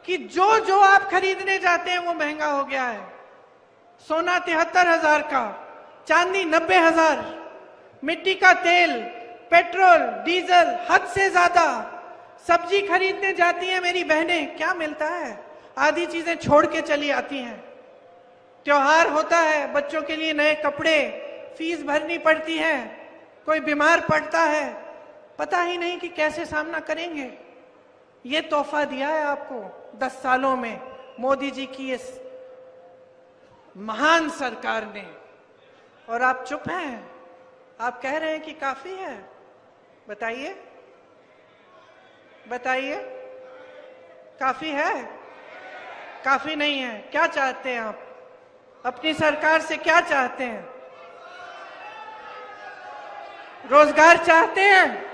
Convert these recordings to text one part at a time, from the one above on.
कि जो जो आप खरीदने जाते हैं वो महंगा हो गया है। सोना 73,000 का, चांदी 90,000, मिट्टी का तेल, पेट्रोल, डीजल हद से ज्यादा। सब्जी खरीदने जाती हैं मेरी बहनें, क्या मिलता है? आधी चीजें छोड़ के चली आती हैं। त्योहार होता है, बच्चों के लिए नए कपड़े, फीस भरनी पड़ती है, कोई बीमार पड़ता है, पता ही नहीं कि कैसे सामना करेंगे। ये तोहफा दिया है आपको 10 सालों में मोदी जी की इस महान सरकार ने, और आप चुप हैं। आप कह रहे हैं कि काफी है। बताइए बताइए, काफी है? काफी नहीं है। क्या चाहते हैं आप अपनी सरकार से? क्या चाहते हैं? रोजगार चाहते हैं?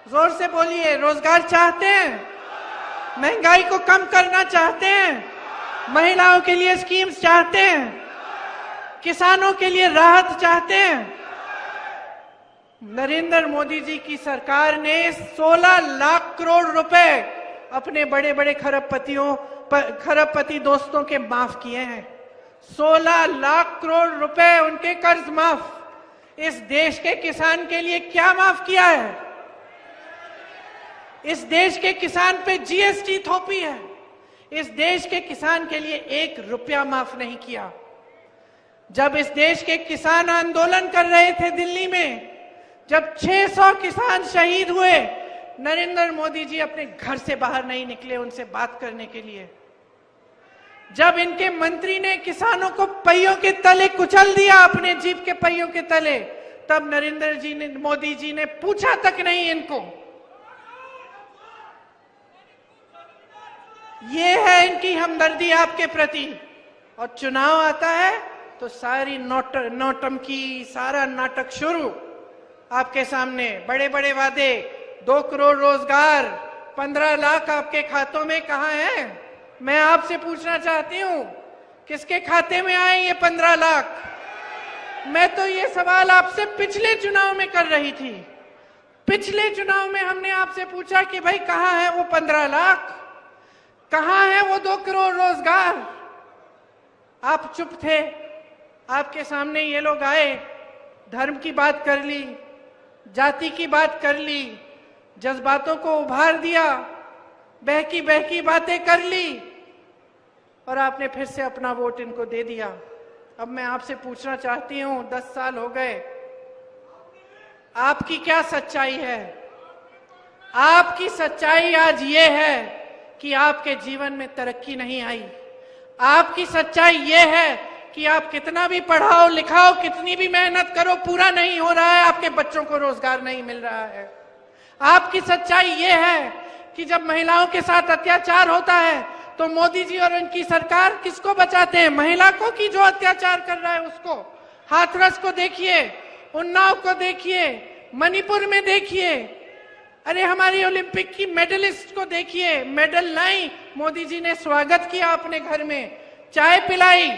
जोर से बोलिए, रोजगार चाहते हैं? महंगाई को कम करना चाहते हैं? महिलाओं के लिए स्कीम्स चाहते हैं? किसानों के लिए राहत चाहते हैं? नरेंद्र मोदी जी की सरकार ने 16 लाख करोड़ रुपए अपने बड़े बड़े खरबपति दोस्तों के माफ किए हैं। 16 लाख करोड़ रुपए उनके कर्ज माफ। इस देश के किसान के लिए क्या माफ किया है? इस देश के किसान पे जीएसटी थोपी है। इस देश के किसान के लिए 1 रुपया माफ नहीं किया। जब इस देश के किसान आंदोलन कर रहे थे दिल्ली में, जब 600 किसान शहीद हुए, नरेंद्र मोदी जी अपने घर से बाहर नहीं निकले उनसे बात करने के लिए। जब इनके मंत्री ने किसानों को पहियों के तले कुचल दिया, अपने जीप के पहियों के तले, तब मोदी जी ने पूछा तक नहीं इनको। ये है इनकी हमदर्दी आपके प्रति। और चुनाव आता है तो सारी नौटंकी, सारा नाटक शुरू। आपके सामने बड़े बड़े वादे, 2 करोड़ रोजगार, 15 लाख आपके खातों में कहां है? मैं आपसे पूछना चाहती हूं, किसके खाते में आए ये 15 लाख? मैं तो ये सवाल आपसे पिछले चुनाव में कर रही थी। पिछले चुनाव में हमने आपसे पूछा कि भाई कहां है वो 15 लाख, कहां है वो 2 करोड़ रोजगार? आप चुप थे। आपके सामने ये लोग आए, धर्म की बात कर ली, जाति की बात कर ली, जज्बातों को उभार दिया, बहकी बहकी बातें कर ली, और आपने फिर से अपना वोट इनको दे दिया। अब मैं आपसे पूछना चाहती हूं, 10 साल हो गए, आपकी क्या सच्चाई है? आपकी सच्चाई आज ये है कि आपके जीवन में तरक्की नहीं आई। आपकी सच्चाई ये है कि आप कितना भी पढ़ाओ लिखाओ, कितनी भी मेहनत करो, पूरा नहीं हो रहा है, आपके बच्चों को रोजगार नहीं मिल रहा है। आपकी सच्चाई ये है कि जब महिलाओं के साथ अत्याचार होता है तो मोदी जी और उनकी सरकार किसको बचाते हैं? महिला को, कि जो अत्याचार कर रहा है उसको। हाथरस को देखिए, उन्नाव को देखिए, मणिपुर में देखिए, अरे हमारी ओलंपिक की मेडलिस्ट को देखिए, मेडल लाई, मोदी जी ने स्वागत किया अपने घर में, चाय पिलाई,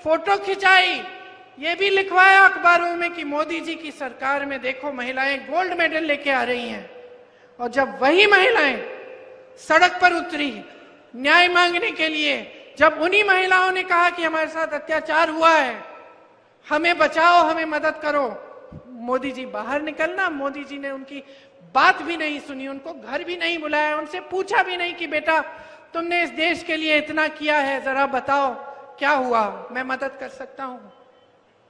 फोटो खिंचाई, ये भी लिखवाया अखबारों में कि मोदी जी की सरकार में देखो महिलाएं गोल्ड मेडल लेके आ रही हैं। और जब वही महिलाएं सड़क पर उतरी न्याय मांगने के लिए, जब उन्हीं महिलाओं ने कहा कि हमारे साथ अत्याचार हुआ है, हमें बचाओ, हमें मदद करो, मोदी जी बाहर निकलना। मोदी जी ने उनकी बात भी नहीं सुनी, उनको घर भी नहीं बुलाया, उनसे पूछा भी नहीं कि बेटा तुमने इस देश के लिए इतना किया है, जरा बताओ क्या हुआ, मैं मदद कर सकता हूं।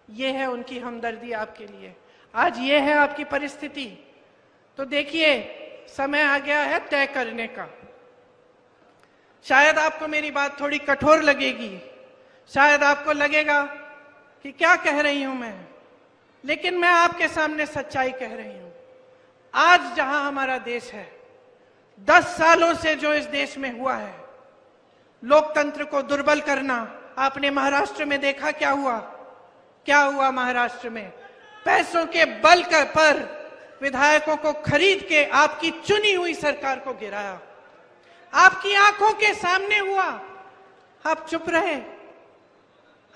ये है उनकी हमदर्दी आपके लिए। आज ये है आपकी परिस्थिति। तो देखिए, समय आ गया है तय करने का। शायद आपको मेरी बात थोड़ी कठोर लगेगी, शायद आपको लगेगा कि क्या कह रही हूं मैं, लेकिन मैं आपके सामने सच्चाई कह रही हूं। आज जहां हमारा देश है, 10 सालों से जो इस देश में हुआ है, लोकतंत्र को दुर्बल करना, आपने महाराष्ट्र में देखा क्या हुआ? क्या हुआ महाराष्ट्र में? पैसों के बल पर विधायकों को खरीद के आपकी चुनी हुई सरकार को गिराया। आपकी आंखों के सामने हुआ, आप चुप रहे।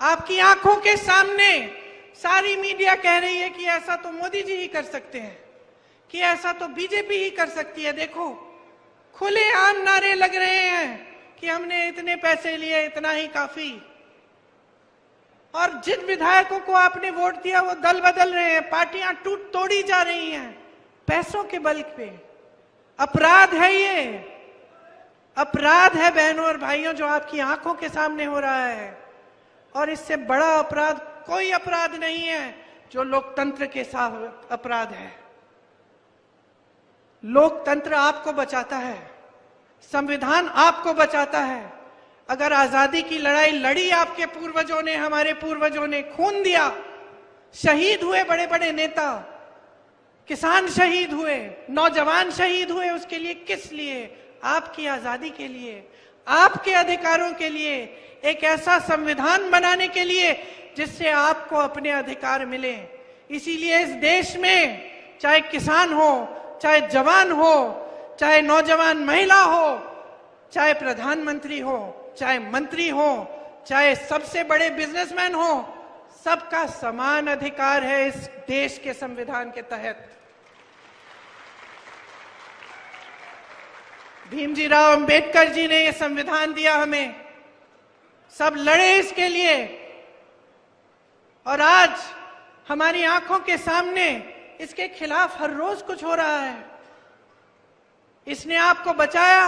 आपकी आंखों के सामने सारी मीडिया कह रही है कि ऐसा तो मोदी जी ही कर सकते हैं, कि ऐसा तो बीजेपी ही कर सकती है। देखो, खुलेआम नारे लग रहे हैं, कि हमने इतने पैसे लिए, इतना ही काफी। और जिन विधायकों को आपने वोट दिया वो दल बदल रहे हैं, पार्टियां टूट तोड़ी जा रही हैं पैसों के बल पे। अपराध है ये, अपराध है बहनों और भाइयों, जो आपकी आंखों के सामने हो रहा है। और इससे बड़ा अपराध कोई अपराध नहीं है जो लोकतंत्र के साथ अपराध है। लोकतंत्र आपको बचाता है, संविधान आपको बचाता है। अगर आजादी की लड़ाई लड़ी आपके पूर्वजों ने, हमारे पूर्वजों ने खून दिया, शहीद हुए बड़े बड़े नेता, किसान शहीद हुए, नौजवान शहीद हुए, उसके लिए किस लिए? आपकी आजादी के लिए, आपके अधिकारों के लिए, एक ऐसा संविधान बनाने के लिए जिससे आपको अपने अधिकार मिले। इसीलिए इस देश में चाहे किसान हो, चाहे जवान हो, चाहे नौजवान महिला हो, चाहे प्रधानमंत्री हो, चाहे मंत्री हो, चाहे सबसे बड़े बिजनेसमैन हो, सबका समान अधिकार है इस देश के संविधान के तहत। भीमजीराव अंबेडकर जी ने यह संविधान दिया हमें, सब लड़े इसके लिए। और आज हमारी आंखों के सामने इसके खिलाफ हर रोज कुछ हो रहा है। इसने आपको बचाया।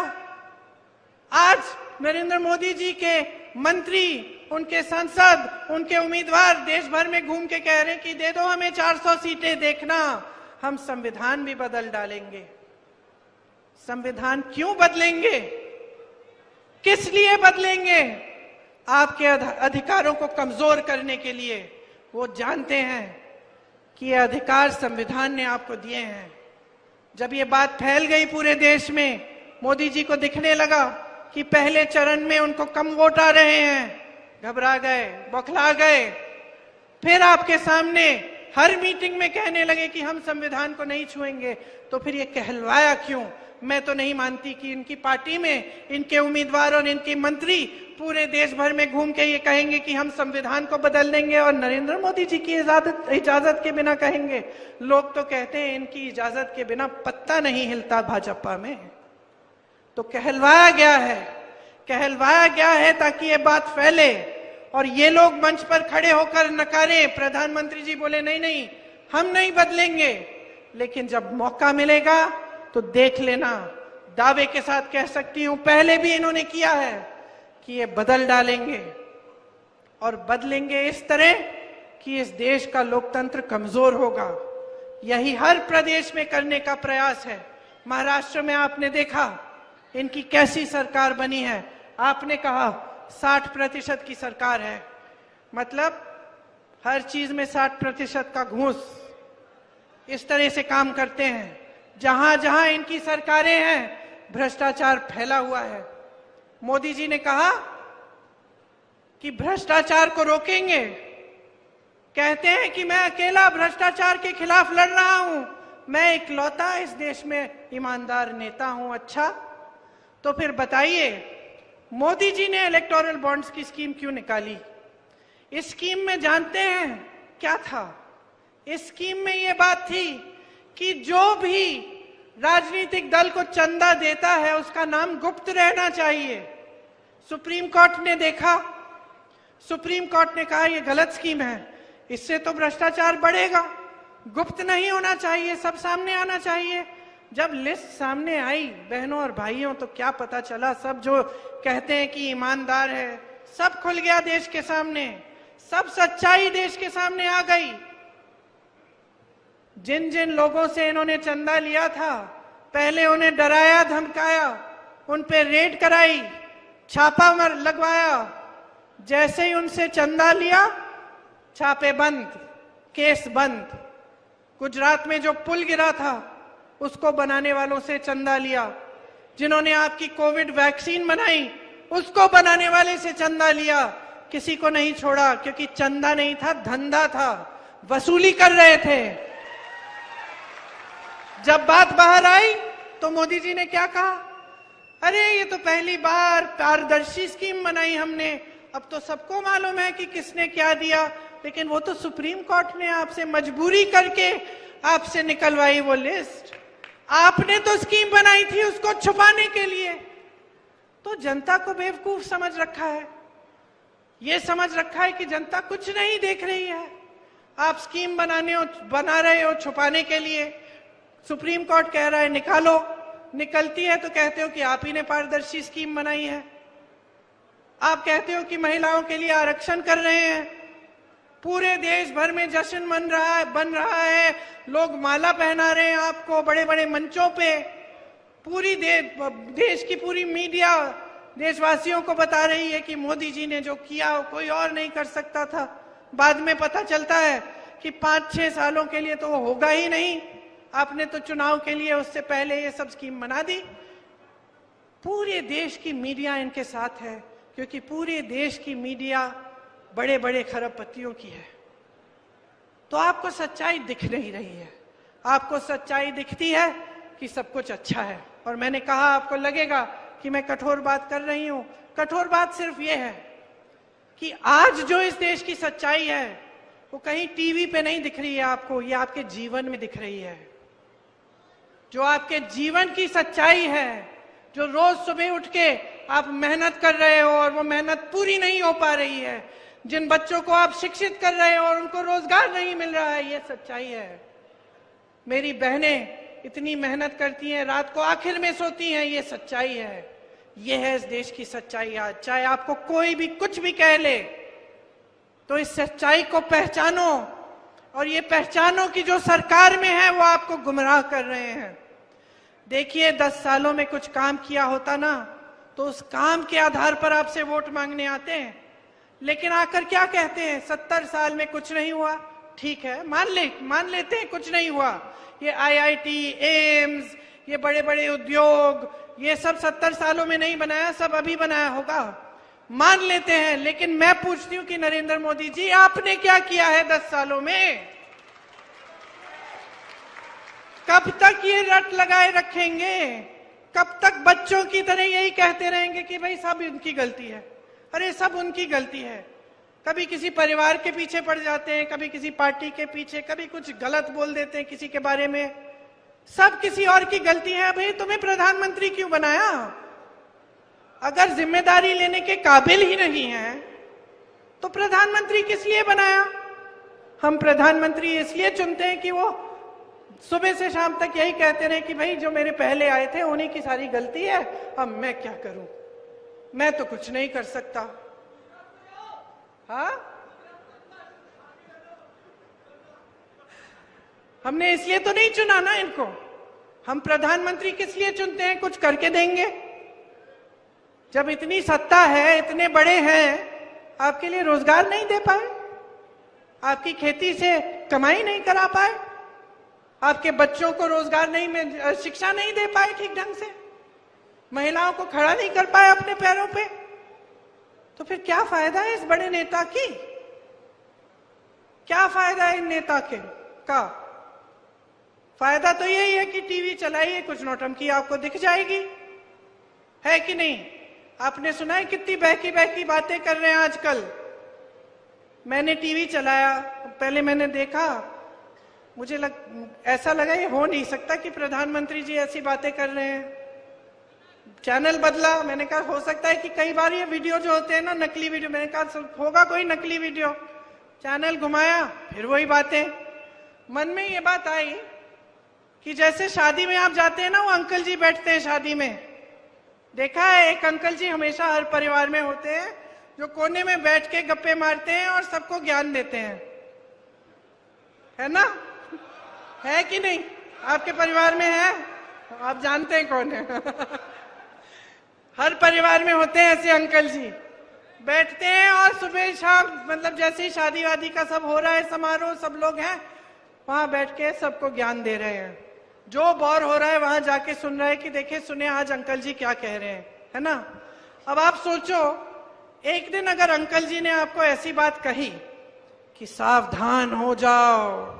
आज नरेंद्र मोदी जी के मंत्री, उनके सांसद, उनके उम्मीदवार देश भर में घूम के कह रहे हैं कि दे दो हमें 400 सीटें, देखना हम संविधान भी बदल डालेंगे। संविधान क्यों बदलेंगे? किस लिए बदलेंगे? आपके अधिकारों को कमजोर करने के लिए। वो जानते हैं कि ये अधिकार संविधान ने आपको दिए हैं। जब ये बात फैल गई पूरे देश में, मोदी जी को दिखने लगा कि पहले चरण में उनको कम वोट आ रहे हैं, घबरा गए, बौखला गए। फिर आपके सामने हर मीटिंग में कहने लगे कि हम संविधान को नहीं छुएंगे। तो फिर ये कहलवाया क्यों? मैं तो नहीं मानती कि इनकी पार्टी में इनके उम्मीदवार और इनके मंत्री पूरे देश भर में घूम के ये कहेंगे कि हम संविधान को बदल देंगे और नरेंद्र मोदी जी की इजाजत के बिना कहेंगे। लोग तो कहते हैं इनकी इजाजत के बिना पत्ता नहीं हिलता भाजपा में। तो कहलवाया गया है, कहलवाया गया है ताकि ये बात फैले और ये लोग मंच पर खड़े होकर नकारें। प्रधानमंत्री जी बोले नहीं नहीं हम नहीं बदलेंगे, लेकिन जब मौका मिलेगा तो देख लेना, दावे के साथ कह सकती हूं पहले भी इन्होंने किया है कि ये बदल डालेंगे। और बदलेंगे इस तरह कि इस देश का लोकतंत्र कमजोर होगा। यही हर प्रदेश में करने का प्रयास है। महाराष्ट्र में आपने देखा इनकी कैसी सरकार बनी है। आपने कहा 60% की सरकार है, मतलब हर चीज में 60% का घूस, इस तरह से काम करते हैं। जहां जहां इनकी सरकारें हैं भ्रष्टाचार फैला हुआ है। मोदी जी ने कहा कि भ्रष्टाचार को रोकेंगे। कहते हैं कि मैं अकेला भ्रष्टाचार के खिलाफ लड़ रहा हूं, मैं इकलौता इस देश में ईमानदार नेता हूं। अच्छा, तो फिर बताइए मोदी जी ने इलेक्टोरल बॉन्ड्स की स्कीम क्यों निकाली? इस स्कीम में जानते हैं क्या था? इस स्कीम में यह बात थी कि जो भी राजनीतिक दल को चंदा देता है उसका नाम गुप्त रहना चाहिए। सुप्रीम कोर्ट ने देखा, सुप्रीम कोर्ट ने कहा यह गलत स्कीम है, इससे तो भ्रष्टाचार बढ़ेगा, गुप्त नहीं होना चाहिए, सब सामने आना चाहिए। जब लिस्ट सामने आई बहनों और भाइयों तो क्या पता चला, सब जो कहते हैं कि ईमानदार है सब खुल गया देश के सामने, सब सच्चाई देश के सामने आ गई। जिन जिन लोगों से इन्होंने चंदा लिया था, पहले उन्हें डराया धमकाया, उन पे रेड कराई, छापा लगवाया। जैसे ही उनसे चंदा लिया छापे बंद, केस बंद। गुजरात में जो पुल गिरा था उसको बनाने वालों से चंदा लिया। जिन्होंने आपकी कोविड वैक्सीन बनाई उसको बनाने वाले से चंदा लिया। किसी को नहीं छोड़ा, क्योंकि चंदा नहीं था, धंधा था, वसूली कर रहे थे। जब बात बाहर आई तो मोदी जी ने क्या कहा? अरे ये तो पहली बार पारदर्शी स्कीम बनाई हमने, अब तो सबको मालूम है कि किसने क्या दिया। लेकिन वो तो सुप्रीम कोर्ट ने आपसे मजबूरी करके आपसे निकलवाई वो लिस्ट। आपने तो स्कीम बनाई थी उसको छुपाने के लिए। तो तो जनता को बेवकूफ समझ रखा है, ये समझ रखा है कि जनता कुछ नहीं देख रही है। आप स्कीम बना रहे हो छुपाने के लिए। सुप्रीम कोर्ट कह रहा है निकालो, निकलती है तो कहते हो कि आप ही ने पारदर्शी स्कीम बनाई है। आप कहते हो कि महिलाओं के लिए आरक्षण कर रहे हैं। पूरे देश भर में जश्न बन रहा है, लोग माला पहना रहे हैं आपको बड़े बड़े मंचों पे। पूरी देश की पूरी मीडिया देशवासियों को बता रही है कि मोदी जी ने जो किया वो कोई और नहीं कर सकता था। बाद में पता चलता है कि 5-6 सालों के लिए तो वो होगा ही नहीं। आपने तो चुनाव के लिए उससे पहले ये सब स्कीम बना दी। पूरे देश की मीडिया इनके साथ है, क्योंकि पूरे देश की मीडिया बड़े बड़े खरबपतियों की है। तो आपको सच्चाई दिख नहीं रही है। आपको सच्चाई दिखती है कि सब कुछ अच्छा है। और मैंने कहा आपको लगेगा कि मैं कठोर बात कर रही हूं। कठोर बात सिर्फ ये है कि आज जो इस देश की सच्चाई है वो कहीं टीवी पे नहीं दिख रही है आपको, ये आपके जीवन में दिख रही है। जो आपके जीवन की सच्चाई है, जो रोज सुबह उठ के आप मेहनत कर रहे हो और वो मेहनत पूरी नहीं हो पा रही है, जिन बच्चों को आप शिक्षित कर रहे हो और उनको रोजगार नहीं मिल रहा है, ये सच्चाई है। मेरी बहनें इतनी मेहनत करती हैं, रात को आखिर में सोती हैं, ये सच्चाई है। ये है इस देश की सच्चाई। आज चाहे आपको कोई भी कुछ भी कह ले, तो इस सच्चाई को पहचानो। और ये पहचानो कि जो सरकार में है वो आपको गुमराह कर रहे हैं। देखिए 10 सालों में कुछ काम किया होता ना, तो उस काम के आधार पर आपसे वोट मांगने आते हैं। लेकिन आकर क्या कहते हैं, 70 साल में कुछ नहीं हुआ। ठीक है, मान लेते हैं कुछ नहीं हुआ। ये IIT, एम्स, ये बड़े बड़े उद्योग, ये सब 70 सालों में नहीं बनाया, सब अभी बनाया होगा, मान लेते हैं। लेकिन मैं पूछती हूँ कि नरेंद्र मोदी जी आपने क्या किया है 10 सालों में? कब तक ये रट लगाए रखेंगे? कब तक बच्चों की तरह यही कहते रहेंगे कि भाई सब उनकी गलती है? अरे सब उनकी गलती है। कभी किसी परिवार के पीछे पड़ जाते हैं, कभी किसी पार्टी के पीछे, कभी कुछ गलत बोल देते हैं किसी के बारे में। सब किसी और की गलती है। भाई तुम्हें प्रधानमंत्री क्यों बनाया? अगर जिम्मेदारी लेने के काबिल ही नहीं है तो प्रधानमंत्री किस लिए बनाया? हम प्रधानमंत्री इसलिए चुनते हैं कि वो सुबह से शाम तक यही कहते रहे कि भाई जो मेरे पहले आए थे उन्हीं की सारी गलती है, अब मैं क्या करूं, मैं तो कुछ नहीं कर सकता। हाँ, हमने इसलिए तो नहीं चुना ना इनको। हम प्रधानमंत्री किस लिए चुनते हैं? कुछ करके देंगे। जब इतनी सत्ता है, इतने बड़े हैं, आपके लिए रोजगार नहीं दे पाए, आपकी खेती से कमाई नहीं करा पाए, आपके बच्चों को रोजगार नहीं, शिक्षा नहीं दे पाए ठीक ढंग से, महिलाओं को खड़ा नहीं कर पाए अपने पैरों पे, तो फिर क्या फायदा है इस बड़े नेता की? क्या फायदा है इन नेता का? फायदा तो यही है कि टीवी चलाइए, कुछ नौटंकी आपको दिख जाएगी, है कि नहीं? आपने सुना है कितनी बहकी बहकी बातें कर रहे हैं आजकल। मैंने टीवी चलाया, पहले मैंने देखा, मुझे ऐसा लगा ये हो नहीं सकता कि प्रधानमंत्री जी ऐसी बातें कर रहे हैं। चैनल बदला, मैंने कहा हो सकता है कि कई बार ये वीडियो जो होते हैं ना, नकली वीडियो, मैंने कहा होगा कोई नकली वीडियो। चैनल घुमाया, फिर वही बातें। मन में ये बात आई कि जैसे शादी में आप जाते हैं ना, वो अंकल जी बैठते हैं शादी में, देखा है एक अंकल जी हमेशा हर परिवार में होते हैं जो कोने में बैठ के गप्पे मारते हैं और सबको ज्ञान देते हैं, है ना? है कि नहीं? आपके परिवार में है? आप जानते हैं कौन है। हर परिवार में होते हैं ऐसे अंकल जी, बैठते हैं और सुबह शाम, मतलब जैसे ही शादी वादी का सब हो रहा है समारोह, सब लोग हैं वहां बैठ के सबको ज्ञान दे रहे हैं। जो बोर हो रहा है वहां जाके सुन रहा है कि देखिए सुने आज अंकल जी क्या कह रहे हैं, है ना? अब आप सोचो, एक दिन अगर अंकल जी ने आपको ऐसी बात कही कि सावधान हो जाओ,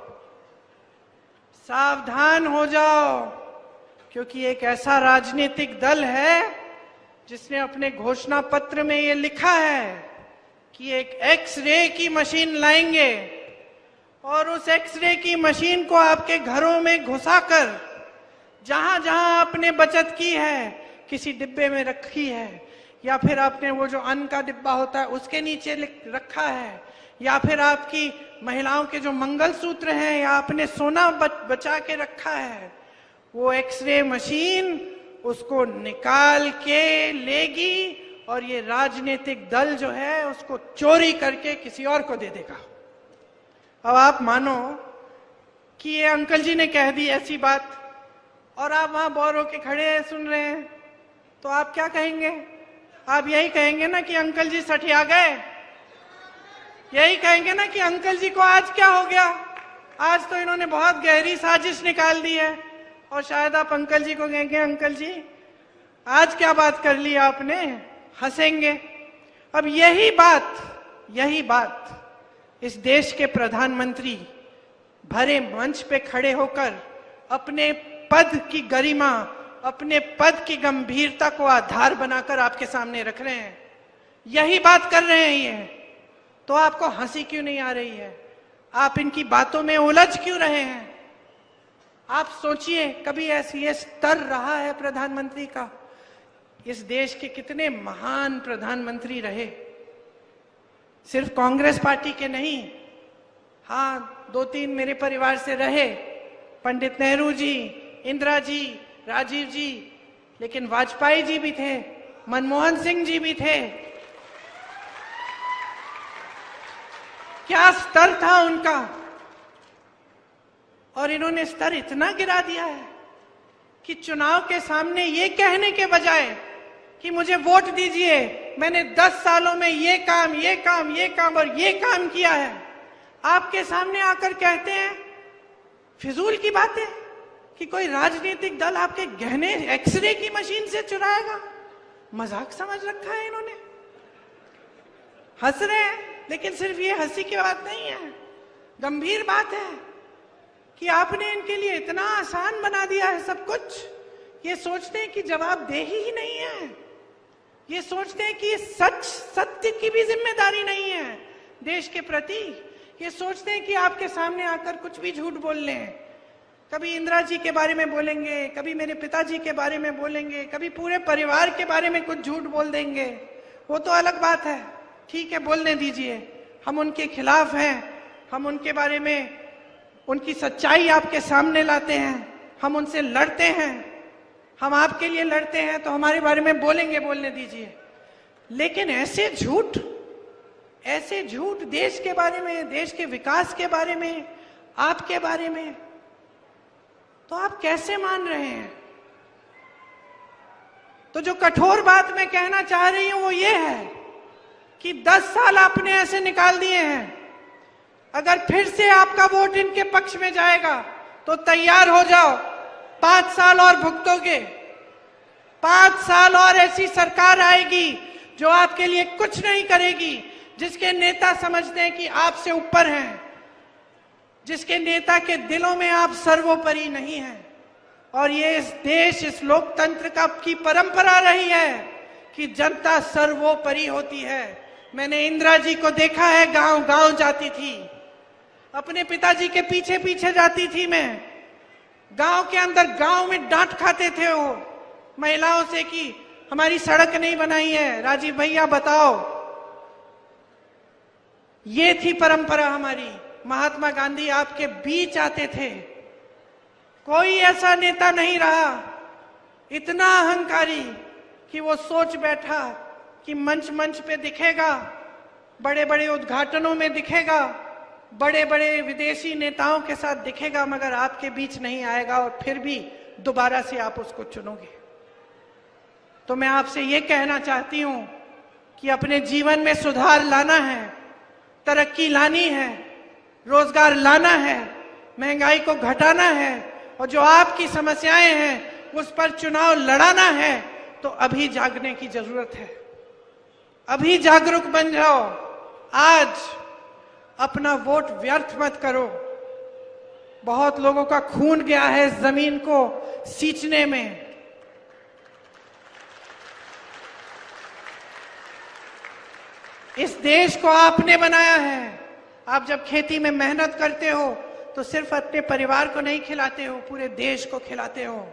सावधान हो जाओ, क्योंकि एक ऐसा राजनीतिक दल है जिसने अपने घोषणा पत्र में ये लिखा है कि एक एक्स-रे की मशीन लाएंगे और उस एक्स-रे की मशीन को आपके घरों में घुसाकर जहां जहां आपने बचत की है, किसी डिब्बे में रखी है, या फिर आपने वो जो अन्न का डिब्बा होता है उसके नीचे रखा है, या फिर आपकी महिलाओं के जो मंगलसूत्र हैं या आपने सोना बचा के रखा है, वो एक्सरे मशीन उसको निकाल के लेगी और ये राजनीतिक दल जो है उसको चोरी करके किसी और को दे देगा। अब आप मानो कि ये अंकल जी ने कह दी ऐसी बात और आप वहां बोर होके खड़े हैं सुन रहे हैं, तो आप क्या कहेंगे? आप यही कहेंगे ना कि अंकल जी सठिया गए, यही कहेंगे ना कि अंकल जी को आज क्या हो गया, आज तो इन्होंने बहुत गहरी साजिश निकाल दी है। और शायद आप अंकल जी को कहेंगे अंकल जी आज क्या बात कर ली आपने, हंसेंगे। अब यही बात इस देश के प्रधानमंत्री भरे मंच पे खड़े होकर अपने पद की गरिमा, अपने पद की गंभीरता को आधार बनाकर आपके सामने रख रहे हैं, यही बात कर रहे हैं ये, तो आपको हंसी क्यों नहीं आ रही है? आप इनकी बातों में उलझ क्यों रहे हैं? आप सोचिए, कभी ऐसी ये स्तर रहा है प्रधानमंत्री का? इस देश के कितने महान प्रधानमंत्री रहे, सिर्फ कांग्रेस पार्टी के नहीं, हाँ 2-3 मेरे परिवार से रहे, पंडित नेहरू जी, इंदिरा जी, राजीव जी, लेकिन वाजपेयी जी भी थे, मनमोहन सिंह जी भी थे। क्या स्तर था उनका, और इन्होंने स्तर इतना गिरा दिया है कि चुनाव के सामने ये कहने के बजाय कि मुझे वोट दीजिए, मैंने 10 सालों में ये काम और ये काम किया है, आपके सामने आकर कहते हैं फिजूल की बातें कि कोई राजनीतिक दल आपके गहने एक्सरे की मशीन से चुराएगा। मजाक समझ रखा है इन्होंने, हंस रहे हैं। लेकिन सिर्फ ये हंसी की बात नहीं है, गंभीर बात है कि आपने इनके लिए इतना आसान बना दिया है सब कुछ। ये सोचते हैं कि जवाबदेही ही नहीं है, ये सोचते हैं कि सत्य की भी जिम्मेदारी नहीं है देश के प्रति। ये सोचते हैं कि आपके सामने आकर कुछ भी झूठ बोल लें, कभी इंदिरा जी के बारे में बोलेंगे, कभी मेरे पिताजी के बारे में बोलेंगे, कभी पूरे परिवार के बारे में कुछ झूठ बोल देंगे, वो तो अलग बात है, ठीक है बोलने दीजिए। हम उनके खिलाफ हैं, हम उनके बारे में उनकी सच्चाई आपके सामने लाते हैं, हम उनसे लड़ते हैं, हम आपके लिए लड़ते हैं, तो हमारे बारे में बोलेंगे, बोलने दीजिए। लेकिन ऐसे झूठ देश के बारे में, देश के विकास के बारे में, आपके बारे में, तो आप कैसे मान रहे हैं? तो जो कठोर बात मैं कहना चाह रही हूं वो ये है कि 10 साल आपने ऐसे निकाल दिए हैं, अगर फिर से आपका वोट इनके पक्ष में जाएगा तो तैयार हो जाओ, 5 साल और भुगतोगे। 5 साल और ऐसी सरकार आएगी जो आपके लिए कुछ नहीं करेगी, जिसके नेता समझते हैं कि आपसे ऊपर हैं, जिसके नेता के दिलों में आप सर्वोपरि नहीं हैं। और ये इस देश, इस लोकतंत्र की परंपरा रही है कि जनता सर्वोपरि होती है। मैंने इंदिरा जी को देखा है, गांव गांव जाती थी, अपने पिताजी के पीछे पीछे जाती थी मैं, गांव के अंदर, गांव में डांट खाते थे वो महिलाओं से कि हमारी सड़क नहीं बनाई है, राजीव भैया बताओ। ये थी परंपरा हमारी। महात्मा गांधी आपके बीच आते थे, कोई ऐसा नेता नहीं रहा इतना अहंकारी कि वो सोच बैठा कि मंच पे दिखेगा, बड़े बड़े उद्घाटनों में दिखेगा, बड़े बड़े विदेशी नेताओं के साथ दिखेगा, मगर आपके बीच नहीं आएगा और फिर भी दोबारा से आप उसको चुनोगे। तो मैं आपसे ये कहना चाहती हूं कि अपने जीवन में सुधार लाना है, तरक्की लानी है, रोजगार लाना है, महंगाई को घटाना है, और जो आपकी समस्याएं हैं उस पर चुनाव लड़ाना है, तो अभी जागने की जरूरत है। अभी जागरूक बन जाओ। आज अपना वोट व्यर्थ मत करो। बहुत लोगों का खून गया है इस जमीन को सींचने में। इस देश को आपने बनाया है। आप जब खेती में मेहनत करते हो तो सिर्फ अपने परिवार को नहीं खिलाते हो, पूरे देश को खिलाते हो।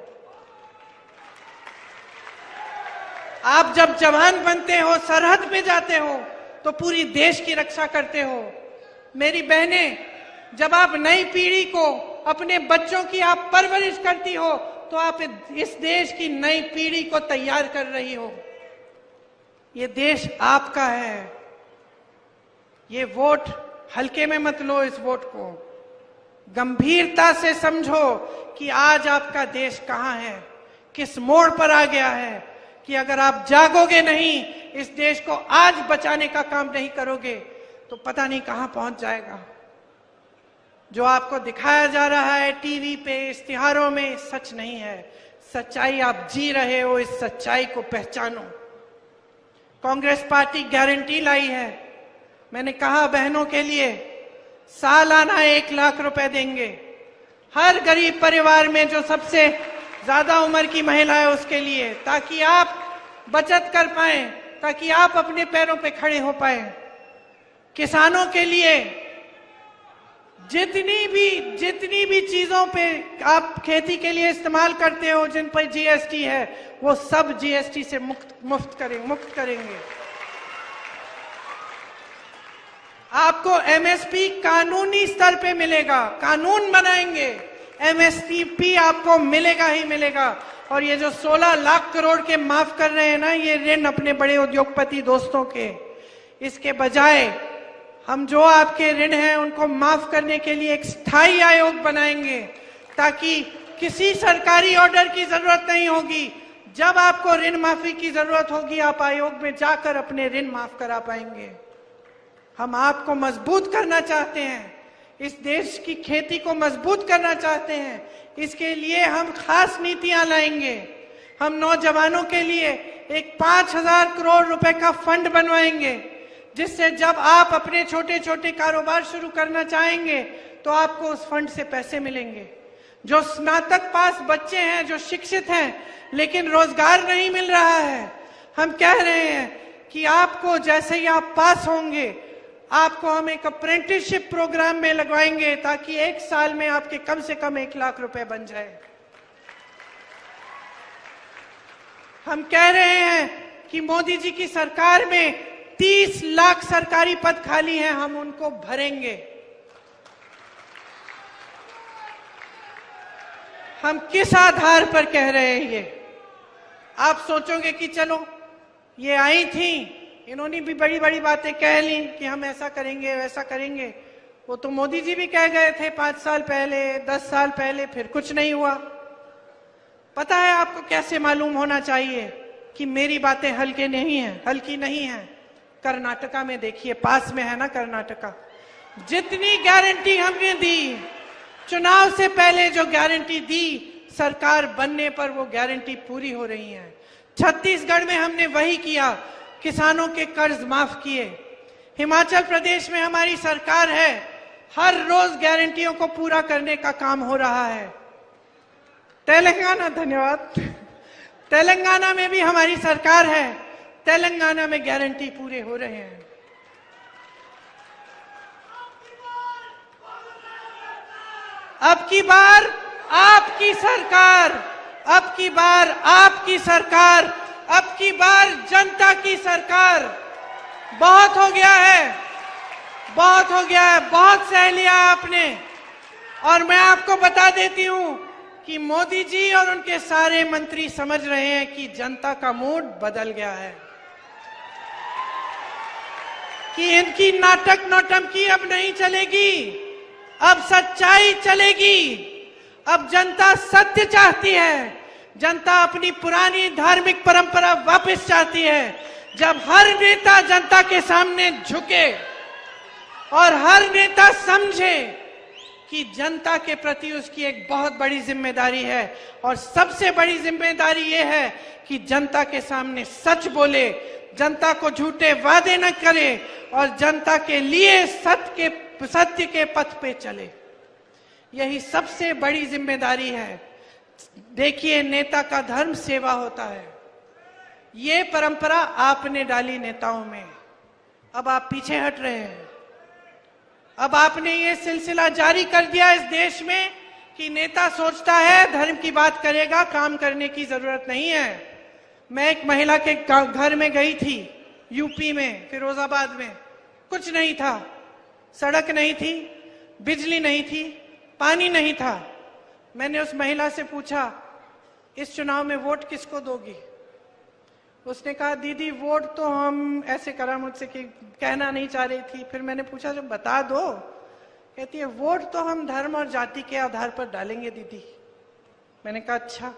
आप जब जवान बनते हो, सरहद पे जाते हो, तो पूरी देश की रक्षा करते हो। मेरी बहनें, जब आप नई पीढ़ी को, अपने बच्चों की आप परवरिश करती हो, तो आप इस देश की नई पीढ़ी को तैयार कर रही हो। ये देश आपका है। ये वोट हल्के में मत लो। इस वोट को गंभीरता से समझो कि आज आपका देश कहां है, किस मोड़ पर आ गया है, कि अगर आप जागोगे नहीं, इस देश को आज बचाने का काम नहीं करोगे, तो पता नहीं कहां पहुंच जाएगा। जो आपको दिखाया जा रहा है टीवी पे, इश्तिहारों में, सच नहीं है। सच्चाई आप जी रहे हो। इस सच्चाई को पहचानो। कांग्रेस पार्टी गारंटी लाई है। मैंने कहा बहनों के लिए सालाना 1 लाख रुपए देंगे हर गरीब परिवार में, जो सबसे ज्यादा उम्र की महिला है उसके लिए, ताकि आप बचत कर पाए, ताकि आप अपने पैरों पे खड़े हो पाए। किसानों के लिए जितनी भी चीजों पे आप खेती के लिए इस्तेमाल करते हो, जिन पर जीएसटी है, वो सब जीएसटी से मुक्त करेंगे। आपको एमएसपी कानूनी स्तर पे मिलेगा। कानून बनाएंगे, एमएसपी आपको मिलेगा ही मिलेगा। और ये जो 16 लाख करोड़ के माफ कर रहे हैं ना, ये ऋण अपने बड़े उद्योगपति दोस्तों के, इसके बजाय हम जो आपके ऋण हैं उनको माफ करने के लिए एक स्थायी आयोग बनाएंगे, ताकि किसी सरकारी ऑर्डर की जरूरत नहीं होगी। जब आपको ऋण माफी की जरूरत होगी, आप आयोग में जाकर अपने ऋण माफ करा पाएंगे। हम आपको मजबूत करना चाहते हैं, इस देश की खेती को मजबूत करना चाहते हैं। इसके लिए हम खास नीतियां लाएंगे। हम नौजवानों के लिए एक 5,000 करोड़ रुपए का फंड बनवाएंगे, जिससे जब आप अपने छोटे छोटे कारोबार शुरू करना चाहेंगे तो आपको उस फंड से पैसे मिलेंगे। जो स्नातक पास बच्चे हैं, जो शिक्षित हैं, लेकिन रोजगार नहीं मिल रहा है, हम कह रहे हैं कि आपको जैसे ही आप पास होंगे, आपको हम एक अप्रेंटिसशिप प्रोग्राम में लगवाएंगे, ताकि 1 साल में आपके कम से कम 1 लाख रुपए बन जाए। हम कह रहे हैं कि मोदी जी की सरकार में 30 लाख सरकारी पद खाली हैं, हम उनको भरेंगे। हम किस आधार पर कह रहे हैं ये? आप सोचोगे कि चलो ये आई थी, इन्होंने भी बड़ी बड़ी बातें कह ली कि हम ऐसा करेंगे वैसा करेंगे। वो तो मोदी जी भी कह गए थे 5 साल पहले, 10 साल पहले, फिर कुछ नहीं हुआ। पता है आपको कैसे मालूम होना चाहिए कि मेरी बातें हल्की नहीं है। कर्नाटका में देखिए, पास में है ना कर्नाटका। जितनी गारंटी हमने दी, चुनाव से पहले जो गारंटी दी, सरकार बनने पर वो गारंटी पूरी हो रही है। छत्तीसगढ़ में हमने वही किया, किसानों के कर्ज माफ किए। हिमाचल प्रदेश में हमारी सरकार है, हर रोज गारंटियों को पूरा करने का काम हो रहा है। तेलंगाना, धन्यवाद, तेलंगाना में भी हमारी सरकार है, तेलंगाना में गारंटी पूरे हो रहे हैं। अब की बार आपकी सरकार, अब की बार आपकी सरकार, अब की बार जनता की सरकार। बहुत हो गया है, बहुत हो गया है, बहुत सह लिया आपने। और मैं आपको बता देती हूं कि मोदी जी और उनके सारे मंत्री समझ रहे हैं कि जनता का मूड बदल गया है, कि इनकी नाटक नौटंकी अब नहीं चलेगी, अब सच्चाई चलेगी। अब जनता सत्य चाहती है, जनता अपनी पुरानी धार्मिक परंपरा वापस चाहती है। जब हर नेता जनता के सामने झुके और हर नेता समझे कि जनता के प्रति उसकी एक बहुत बड़ी जिम्मेदारी है, और सबसे बड़ी जिम्मेदारी यह है कि जनता के सामने सच बोले, जनता को झूठे वादे न करे और जनता के लिए सत्य के पथ पे चले। यही सबसे बड़ी जिम्मेदारी है। देखिए, नेता का धर्म सेवा होता है। ये परंपरा आपने डाली नेताओं में, अब आप पीछे हट रहे हैं। अब आपने ये सिलसिला जारी कर दिया इस देश में कि नेता सोचता है धर्म की बात करेगा, काम करने की जरूरत नहीं है। मैं एक महिला के घर में गई थी, यूपी में, फिरोजाबाद में। कुछ नहीं था, सड़क नहीं थी, बिजली नहीं थी, पानी नहीं था। मैंने उस महिला से पूछा, इस चुनाव में वोट किसको दोगी? उसने कहा, दीदी वोट तो हम, ऐसे करा मुझसे कि कहना नहीं चाह रही थी। फिर मैंने पूछा, जब बता दो। कहती है, वोट तो हम धर्म और जाति के आधार पर डालेंगे दीदी। मैंने कहा, अच्छा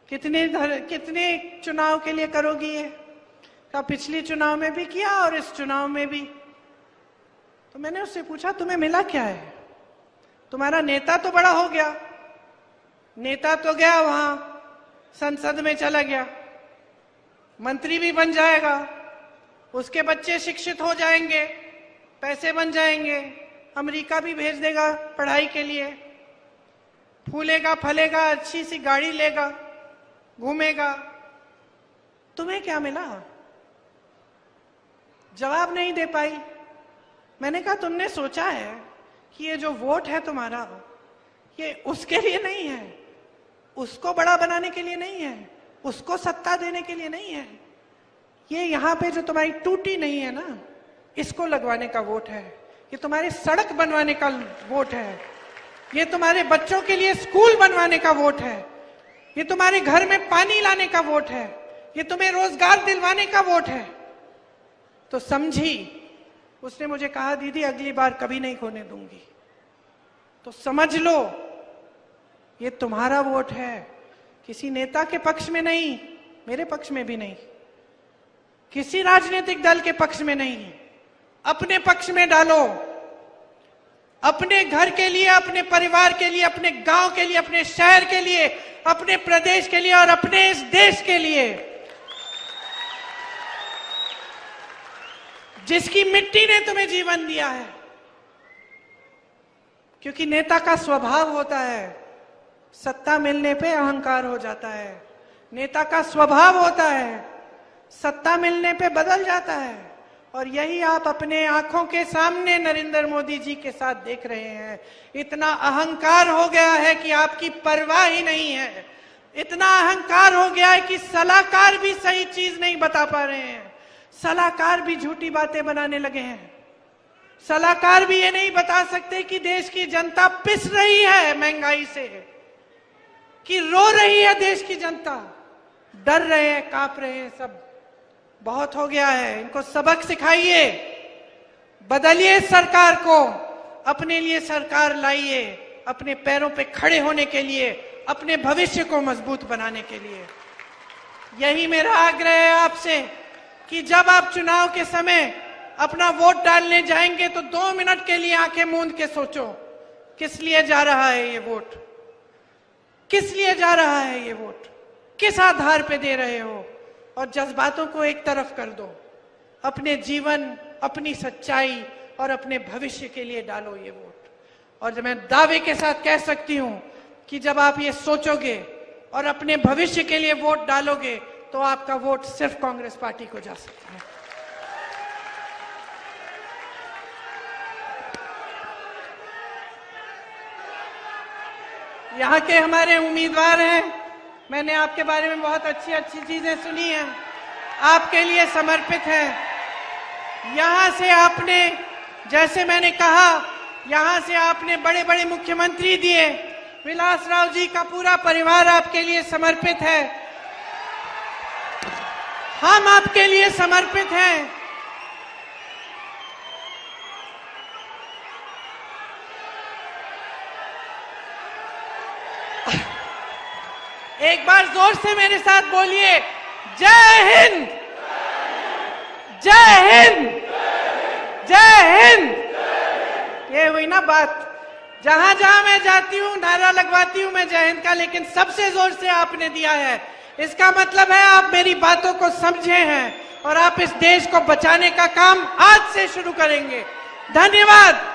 कितने चुनाव के लिए करोगी ये? कहा, पिछली चुनाव में भी किया और इस चुनाव में भी। तो मैंने उससे पूछा, तुम्हें मिला क्या है? तुम्हारा नेता तो बड़ा हो गया, नेता तो गया वहां संसद में चला गया, मंत्री भी बन जाएगा, उसके बच्चे शिक्षित हो जाएंगे, पैसे बन जाएंगे, अमेरिका भी भेज देगा पढ़ाई के लिए, फूलेगा फलेगा, अच्छी सी गाड़ी लेगा, घूमेगा। तुम्हें क्या मिला? जवाब नहीं दे पाई। मैंने कहा, तुमने सोचा है कि ये जो वोट है तुम्हारा, ये उसके लिए नहीं है, उसको बड़ा बनाने के लिए नहीं है, उसको सत्ता देने के लिए नहीं है। ये यहाँ पे जो तुम्हारी टूटी नहीं है ना, इसको लगवाने का वोट है। ये तुम्हारी सड़क बनवाने का वोट है, ये तुम्हारे बच्चों के लिए स्कूल बनवाने का वोट है, ये तुम्हारे घर में पानी लाने का वोट है, ये तुम्हें रोजगार दिलवाने का वोट है। तो समझी। उसने मुझे कहा, दीदी अगली बार कभी नहीं खोने दूंगी। तो समझ लो, ये तुम्हारा वोट है, किसी नेता के पक्ष में नहीं, मेरे पक्ष में भी नहीं, किसी राजनीतिक दल के पक्ष में नहीं, अपने पक्ष में डालो। अपने घर के लिए, अपने परिवार के लिए, अपने गांव के लिए, अपने शहर के लिए, अपने प्रदेश के लिए और अपने इस देश के लिए, जिसकी मिट्टी ने तुम्हें जीवन दिया है। क्योंकि नेता का स्वभाव होता है, सत्ता मिलने पे अहंकार हो जाता है। नेता का स्वभाव होता है, सत्ता मिलने पे बदल जाता है। और यही आप अपने आंखों के सामने नरेंद्र मोदी जी के साथ देख रहे हैं। इतना अहंकार हो गया है कि आपकी परवाह ही नहीं है। इतना अहंकार हो गया है कि सलाहकार भी सही चीज नहीं बता पा रहे हैं, सलाहकार भी झूठी बातें बनाने लगे हैं। सलाहकार भी ये नहीं बता सकते कि देश की जनता पिस रही है महंगाई से, कि रो रही है देश की जनता, डर रहे हैं, कांप रहे हैं सब। बहुत हो गया है, इनको सबक सिखाइए, बदलिए सरकार को, अपने लिए सरकार लाइए, अपने पैरों पे खड़े होने के लिए, अपने भविष्य को मजबूत बनाने के लिए। यही मेरा आग्रह है आपसे कि जब आप चुनाव के समय अपना वोट डालने जाएंगे तो 2 मिनट के लिए आंखें मूंद के सोचो, किस लिए जा रहा है ये वोट, किस लिए जा रहा है ये वोट, किस आधार पे दे रहे हो। और जज्बातों को एक तरफ कर दो, अपने जीवन, अपनी सच्चाई और अपने भविष्य के लिए डालो ये वोट। और मैं दावे के साथ कह सकती हूं कि जब आप ये सोचोगे और अपने भविष्य के लिए वोट डालोगे तो आपका वोट सिर्फ कांग्रेस पार्टी को जा सकता है। यहाँ के हमारे उम्मीदवार हैं, मैंने आपके बारे में बहुत अच्छी अच्छी चीजें सुनी हैं, आपके लिए समर्पित है। यहाँ से आपने, जैसे मैंने कहा, यहाँ से आपने बड़े बड़े मुख्यमंत्री दिए, विलासराव जी का पूरा परिवार आपके लिए समर्पित है, हम आपके लिए समर्पित हैं। एक बार जोर से मेरे साथ बोलिए, जय हिंद, जय हिंद, जय हिंद। ये हुई ना बात, जहां जहां मैं जाती हूं नारा लगवाती हूं मैं जय हिंद का, लेकिन सबसे जोर से आपने दिया है। इसका मतलब है आप मेरी बातों को समझे हैं और आप इस देश को बचाने का काम आज से शुरू करेंगे। धन्यवाद।